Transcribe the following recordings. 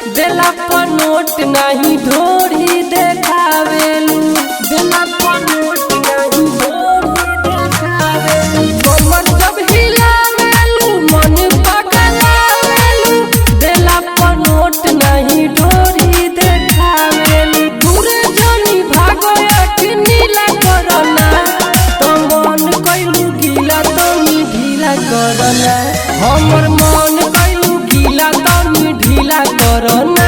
note नहीं ढोरी देखावेलू देला पर नोट नहीं ढोरी देखावेलू कमर जब हिलावेलू मन पगलावेलू देला पर नोट नहीं ढोरी देखावेलू दूरे जनी भागो नीला करना तो मन कइलू गीला तो मी ढीला करना हमर मन कइलू गीला तो मी ढीला करना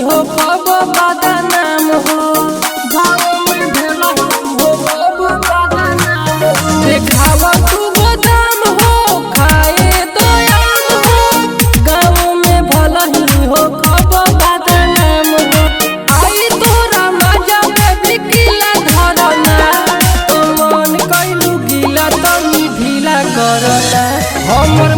हो कब बदनाम हो गाँव में भेल हो कब बदनाम हो देखाव तू गोदाम हो खाए तो आम हो गाँव में भल हो कब बदनाम हो आई तोरा मजा में बिकिला धरना तो मन कइलू गीला तो ढीला करना हमर